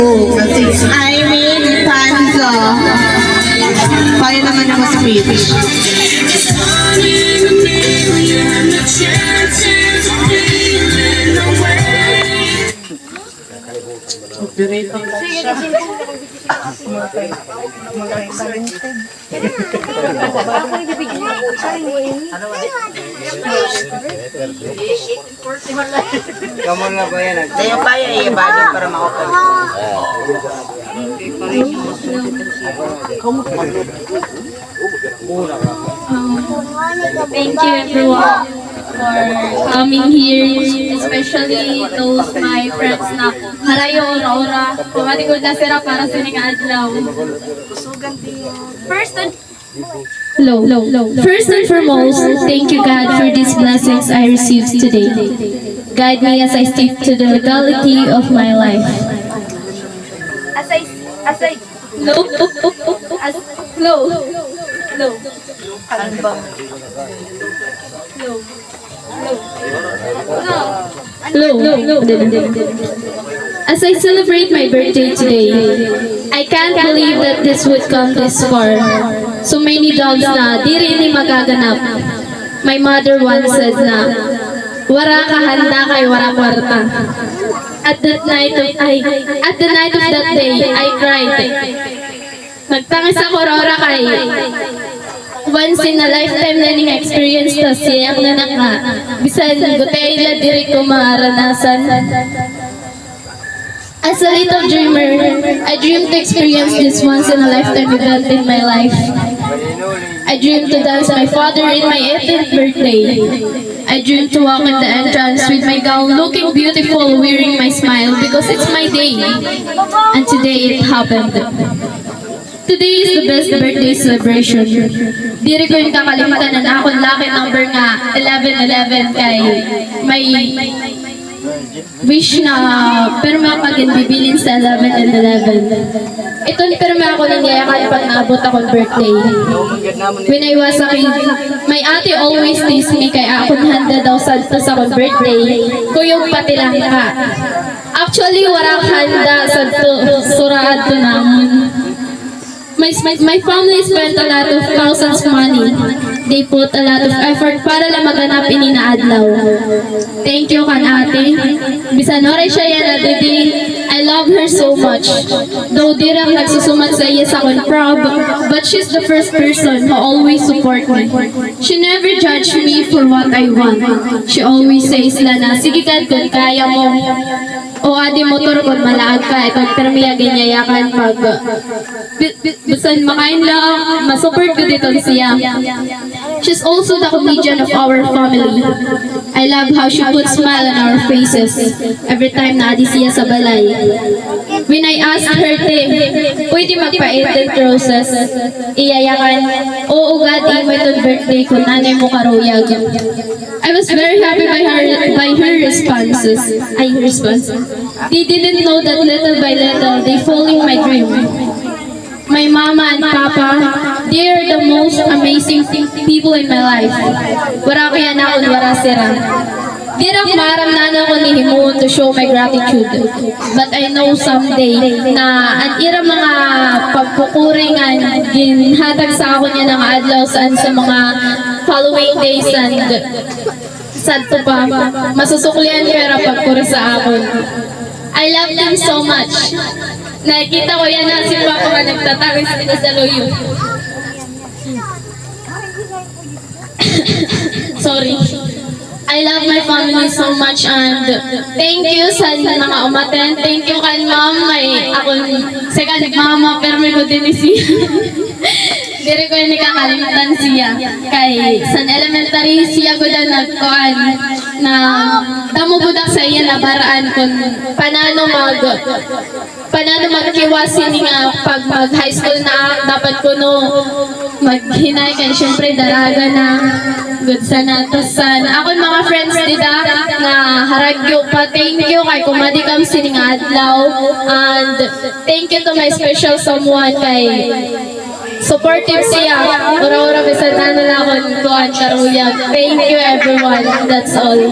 I made Panza. Kaya naman ako speech. Operator siya. Kamu na ba yan? Sa'yo pa yan, ibagay para makapag. Thank you everyone for coming here, especially those my friends na harayo ora kumati ko na sira para sa ning adlaw. First and foremost, thank you God for these blessings I received today. Guide me as I stick to the legality of my life. As I celebrate my birthday today, I can't believe that this would come this far. So many dogs na di rin ni magaganap. My mother once said na, wara ka handa kay wara kwarta. At the night of that day, I cried. Nagtangis ako rora kay once in a lifetime learning experience ta siya na naka bisan gutay la diri ko maranasan. As a little dreamer, I dreamed to experience this once in a lifetime event in my life. I dreamed to dance my father in my 18th birthday. I dreamed to walk in the entrance with my gown looking beautiful, wearing my smile because it's my day. And today it happened. Today is the best birthday celebration. Diri ko yung kakalimutan na akong lucky number nga 1111 kay may wish na perma pag bibilin sa 1111. Ito ni perma ako nangyayakal pag naabot akong birthday. When I was a kid, my ate always tease me kay akong handa daw sa akong birthday. Kuyog pati lang ka. Actually, warang handa sa suraan to namon. My family spent a lot of thousands money. They put a lot of effort para lang maganap ini na adlaw. Thank you kan ate. Bisan oray siya yan na today. I love her so much. Though di rin nagsusumat sa iya sa akong proud, but she's the first person who always support me. She never judged me for what I want. She always says na sige kad kung kaya mo. O adi motor kung malaag ka, itong termiya ganyayakan pag bisan makain lang, masupport ko dito siya. She's also the comedian of our family. I love how she puts smile on our faces every time na adi siya sa balay. When I asked her, pwede magpa-18 roses? Iyayakan, oo gadi mo itong birthday ko, nanay mo karuyag. I was very happy by her responses. They didn't know that little by little, they following my dream. My mama and papa, they are the most amazing people in my life. Wala kaya na akong wara sira. Di rin maramdaman ako ni Himuon to show my gratitude. But I know someday na ang irang mga pagpukuringan ginhatag sa ako niya ng adlaw saan sa mga following days and sad to pa, masusuklian pera pagpuri sa akon. I love them so much. Nakikita ko yan na si Papa nga nagtatangis dito sa loyo. Sorry. I love my family so much and thank you sa mga umaten. Thank you kan ma'am. May akong second mama pero may ko din siya. Diri ko yung nakakalimutan siya. Kay San Elementary siya ko na nagkuhan na damo budak sa iya na baraan kung panano magkiwasin nga pag mag high school na dapat ko no maghinay kay syempre daraga na good sana to san ako mga friends dida nga haragyo pa thank you kay kumadi kam sining adlaw and thank you to my special someone kay supportive siya. Ura-ura bisan na lang ako kuhan karuyag. Thank you everyone. That's all.